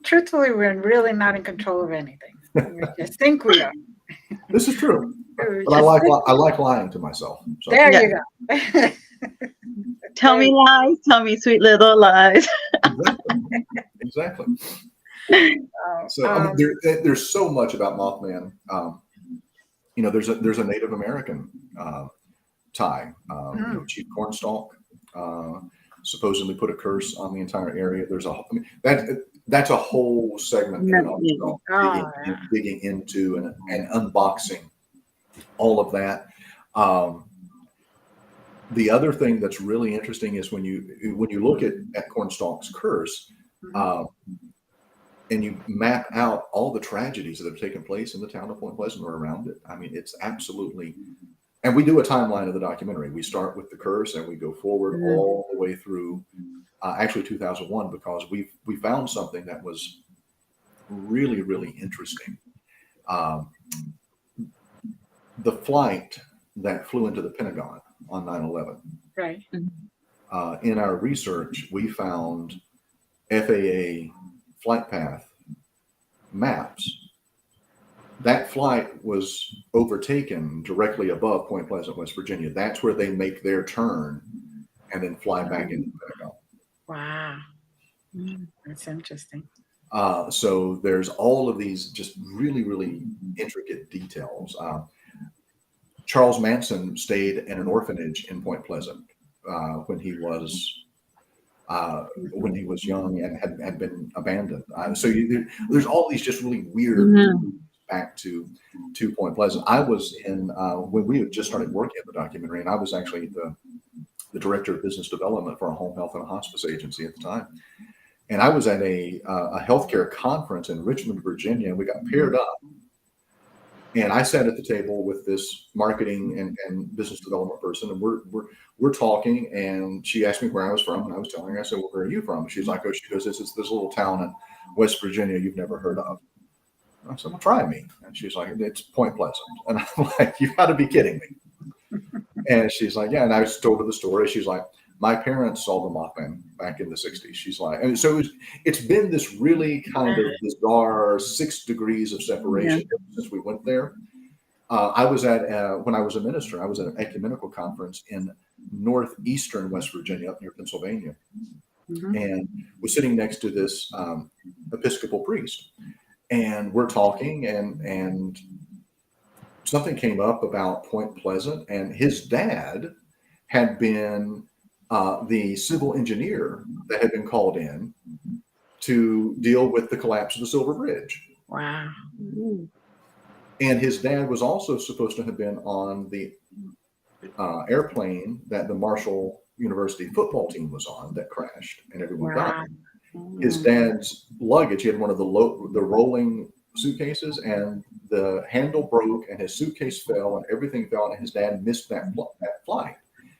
truthfully, we're really not in control of anything. We just think we are. This is true. But I like lying to myself. So. There you go. Tell me lies. Tell me sweet little lies. Exactly. So there's so much about Mothman. There's a Native American tie. Chief Cornstalk supposedly put a curse on the entire area. That's a whole segment digging into and unboxing all of that. The other thing that's really interesting is when you look at Cornstalk's curse, and you map out all the tragedies that have taken place in the town of Point Pleasant or around it. I mean, it's absolutely. And we do a timeline of the documentary. We start with the curse and we go forward all the way through, actually 2001, because we found something that was really, really interesting. The flight that flew into the Pentagon on 9/11. Right. In our research, we found FAA flight path maps. That flight was overtaken directly above Point Pleasant, West Virginia. That's where they make their turn and then fly back into the Pentagon. Wow. That's interesting. So there's all of these just really, really intricate details. Charles Manson stayed in an orphanage in Point Pleasant when he was young and had been abandoned. So there's all these just really weird back to Point Pleasant. I was in when we had just started working at the documentary, and I was actually the director of business development for a home health and a hospice agency at the time. And I was at a healthcare conference in Richmond, Virginia, and we got paired up. And I sat at the table with this marketing and business development person, and we're talking. And she asked me where I was from, and I was telling her. I said, "Well, where are you from?" She's like, "Oh," she goes, "This is this little town in West Virginia you've never heard of." I said, "Well, try me." And she's like, "It's Point Pleasant." And I'm like, "You've got to be kidding me." And she's like, "Yeah." And I told her the story. She's like, "My parents saw the Mothman back in the 60s. She's like, and so it's been this really kind of bizarre 6 degrees of separation since we went there. I was when I was a minister, I was at an ecumenical conference in northeastern West Virginia, up near Pennsylvania, and was sitting next to this Episcopal priest. And we're talking, and something came up about Point Pleasant, and his dad had been the civil engineer that had been called in to deal with the collapse of the Silver Bridge. Wow. And his dad was also supposed to have been on the airplane that the Marshall University football team was on that crashed and everyone died. His dad's luggage, he had one of the rolling suitcases, and the handle broke and his suitcase fell and everything fell, and his dad missed that flight.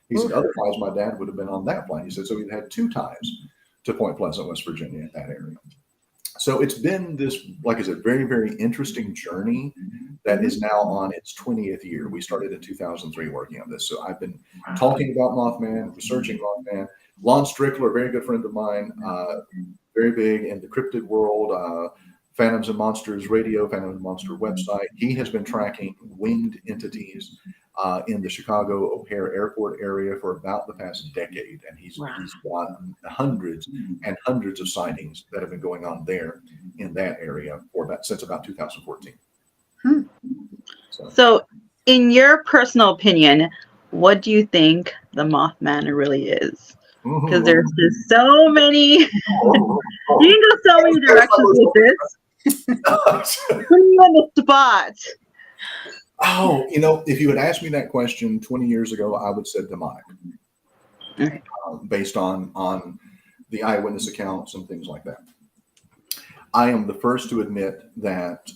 He said, otherwise my dad would have been on that flight. He said, so he had 2 ties to Point Pleasant, West Virginia, in that area. So it's been this, like I said, very, very interesting journey that is now on its 20th year. We started in 2003 working on this. So I've been talking about Mothman, researching Mothman. Lon Strickler, a very good friend of mine, very big in the cryptid world, Phantoms and Monsters Radio, Phantoms and Monster website. He has been tracking winged entities in the Chicago O'Hare Airport area for about the past decade, and he's got hundreds and hundreds of sightings that have been going on there in that area since about 2014. So, in your personal opinion, what do you think the Mothman really is? Because there's just so many. You can go so many directions with this. Putting you on the spot. Oh, if you had asked me that question 20 years ago, I would say demonic, based on the eyewitness accounts and things like that. I am the first to admit that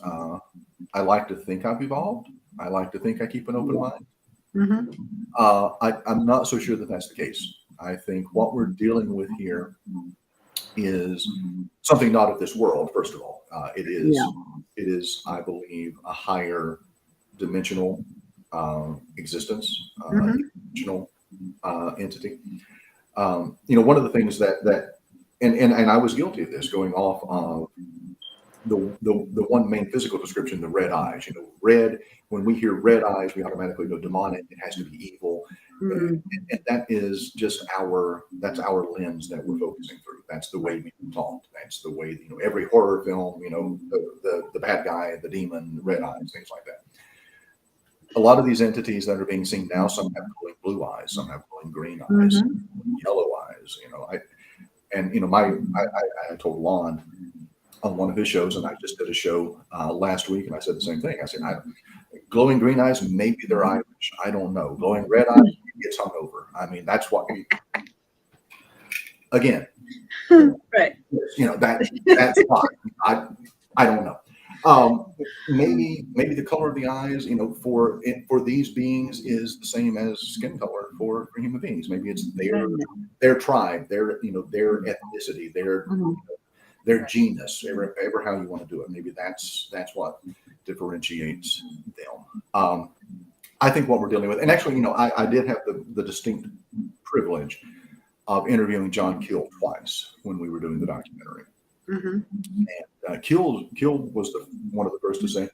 I like to think I've evolved. I like to think I keep an open mind. I'm not so sure that that's the case. I think what we're dealing with here is something not of this world. First of all, it is, I believe, a higher dimensional existence, dimensional entity. One of the things that and I was guilty of this, going off of the one main physical description, the red eyes. Red. When we hear red eyes, we automatically go demonic. It has to be evil, and that is just that's our lens that we're focusing through. That's the way we've been taught. That's the way every horror film. The bad guy, the demon, the red eyes, things like that. A lot of these entities that are being seen now, some have glowing blue eyes, some have glowing green eyes, yellow eyes. I told Lon on one of his shows, and I just did a show last week, and I said the same thing. I said, glowing green eyes, maybe they're Irish. I don't know. Glowing red eyes, gets hung over. I mean, that's what again, right. That's fine. I don't know. Maybe the color of the eyes, for these beings is the same as skin color for human beings. Maybe it's their tribe, their ethnicity, their genus, ever how you want to do it. Maybe that's what differentiates them. I think what we're dealing with, and actually, I did have the distinct privilege of interviewing John Keel twice when we were doing the documentary. And Keel was one of the first to say,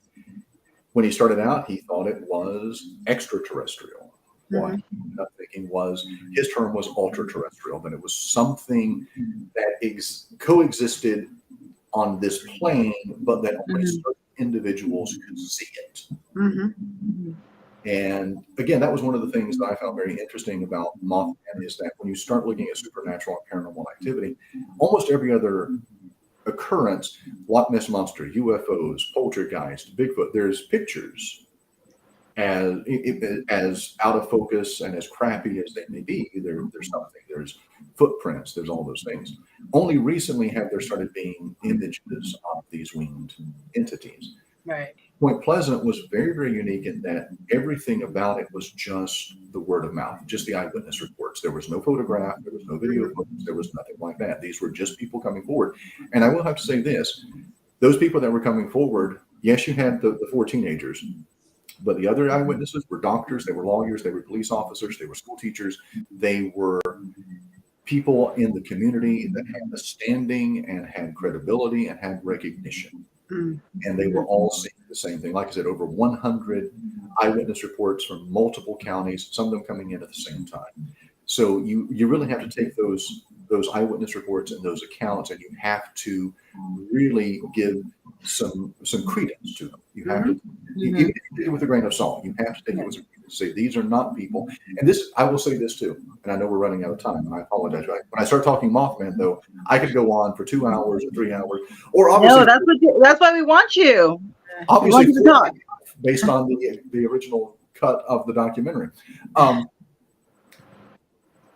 when he started out, he thought it was extraterrestrial. What he ended up thinking was, his term was ultra-terrestrial, that it was something that coexisted on this plane, but that only certain individuals could see it. And again, that was one of the things that I found very interesting about Mothman, is that when you start looking at supernatural and paranormal activity, almost every other occurrence, Loch Ness Monster, UFOs, poltergeist, Bigfoot, there's pictures. As out of focus and as crappy as they may be, there's something. There's footprints. There's all those things. Only recently have there started being images of these winged entities. Right. Point Pleasant was very, very unique in that everything about it was just the word of mouth, just the eyewitness reports. There was no photograph, there was no video footage, there was nothing like that. These were just people coming forward. And I will have to say this, those people that were coming forward, yes, you had the 4 teenagers, but the other eyewitnesses were doctors, they were lawyers, they were police officers, they were school teachers, they were people in the community that had a standing and had credibility and had recognition. And they were all seeing the same thing. Like I said, over 100 eyewitness reports from multiple counties, some of them coming in at the same time. So you really have to take those eyewitness reports and those accounts, and you have to really give some credence to them. You have to, even if you take it with a grain of salt, you have to take it with a grain of say these are not people. And this, I will say this too, and I know we're running out of time, and I apologize. Right? When I start talking Mothman, though, I could go on for 2 hours or 3 hours, or obviously that's why we want you. Obviously, we want you to talk. Based on the original cut of the documentary.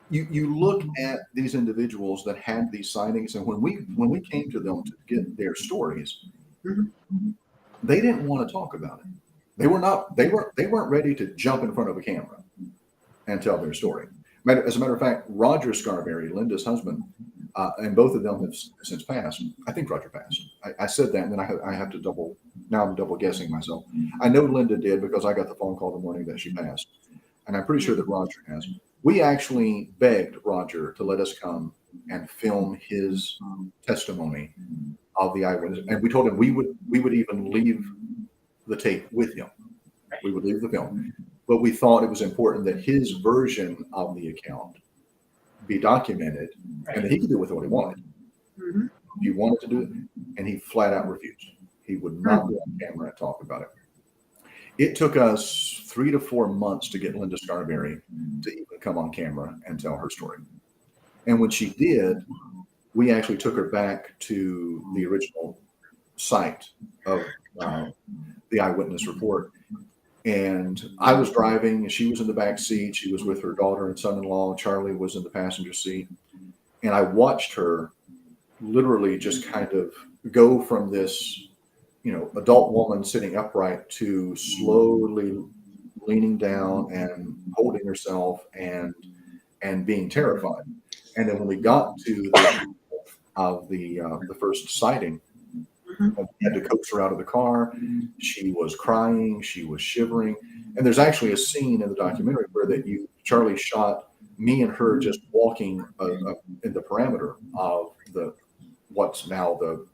You look at these individuals that had these sightings, and when we came to them to get their stories, they didn't want to talk about it. They weren't ready to jump in front of a camera and tell their story. As a matter of fact, Roger Scarberry, Linda's husband, and both of them have since passed. I think Roger passed. I said that, and then I have to double. Now I'm double guessing myself. I know Linda did because I got the phone call the morning that she passed, and I'm pretty sure that Roger has. We actually begged Roger to let us come and film his testimony of the eyewitness, and we told him we would even leave the tape with him. We would leave the film. but we thought it was important that his version of the account be documented and that he could do with what he wanted. Mhm. He wanted to do it, and he flat out refused. He would not go on camera and talk about it. It took us 3 to 4 months to get Linda Scarberry to even come on camera and tell her story. And when she did, we actually took her back to the original site of the eyewitness report. And I was driving, and she was in the back seat. She was with her daughter and son-in-law. Charlie was in the passenger seat. And I watched her literally just kind of go from this, adult woman sitting upright to slowly leaning down and holding herself and being terrified. And then when we got to the first sighting, we had to coax her out of the car. She was crying. She was shivering. And there's actually a scene in the documentary where Charlie shot me and her just walking in the perimeter of what's now the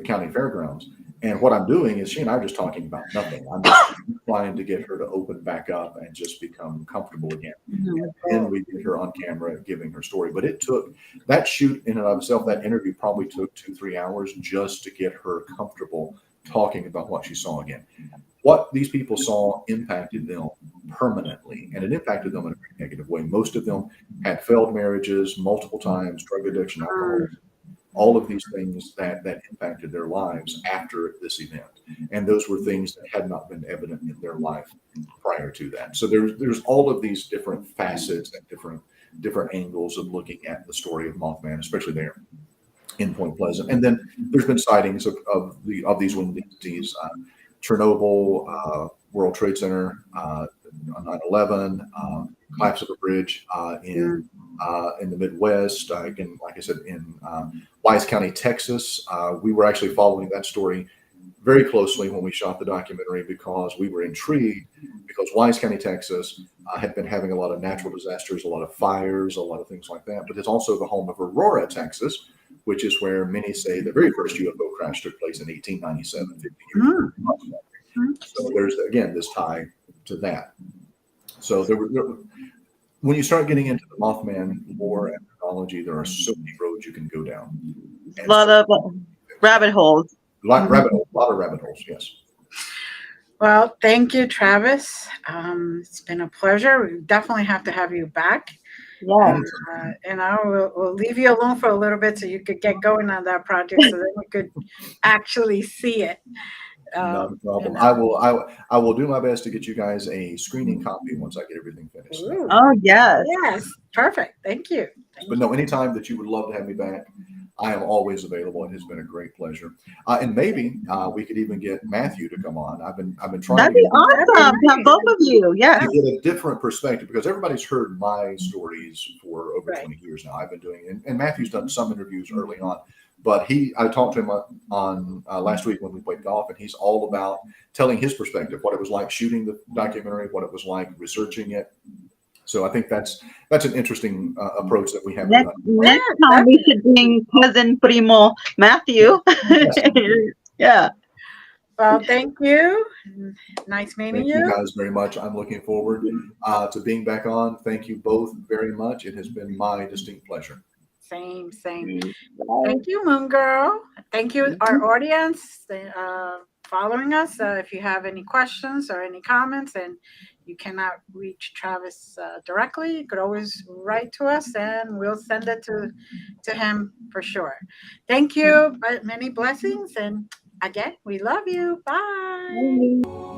county fairgrounds. And what I'm doing is she and I are just talking about nothing. I'm just trying to get her to open back up and just become comfortable again. And then we get her on camera giving her story. But it took that shoot in and of itself, that interview probably took 2-3 hours just to get her comfortable talking about what she saw again. What these people saw impacted them permanently, and it impacted them in a very negative way. Most of them had failed marriages multiple times, drug addiction, alcoholism, all of these things that impacted their lives after this event. And those were things that had not been evident in their life prior to that. So there's all of these different facets and different angles of looking at the story of Mothman, especially there in Point Pleasant. And then there's been sightings of these winged entities, Chernobyl, World Trade Center, 9/11, collapse of a bridge in the Midwest. Again, like I said, in Wise County, Texas. We were actually following that story very closely when we shot the documentary because we were intrigued because Wise County, Texas had been having a lot of natural disasters, a lot of fires, a lot of things like that. But it's also the home of Aurora, Texas, which is where many say the very first UFO crash took place in 1897, 50 years ago. So there's, again, this tie to that. So when you start getting into the Mothman lore and mythology, there are so many roads you can go down. A lot of rabbit holes. A lot of rabbit holes, yes. Well, thank you, Travis. It's been a pleasure. We definitely have to have you back. Yeah. And we'll leave you alone for a little bit so you could get going on that project so that we could actually see it. Not a problem. I will do my best to get you guys a screening copy once I get everything finished. Ooh. Oh, yes. Yes, perfect. Thank you. But no, anytime that you would love to have me back, I am always available. It has been a great pleasure. And maybe we could even get Matthew to come on. I've been trying That'd to be awesome to have both of you. Yeah. get a different perspective because everybody's heard my stories for over Right. 20 years now. I've been doing it, and Matthew's done some interviews early on, but I talked to him on last week when we played golf, and he's all about telling his perspective, what it was like shooting the documentary, what it was like researching it. So I think that's an interesting approach that we have. Next time we should bring cousin primo Matthew. Yeah. Well, thank you. Nice meeting Thank you guys very much. I'm looking forward to being back on. Thank you both very much. It has been my distinct pleasure. Same. Thank you, Moongirl. Thank you, our audience, following us. If you have any questions or any comments and you cannot reach Travis directly, you could always write to us and we'll send it to him for sure. Thank you. Many blessings. And again, we love you. Bye.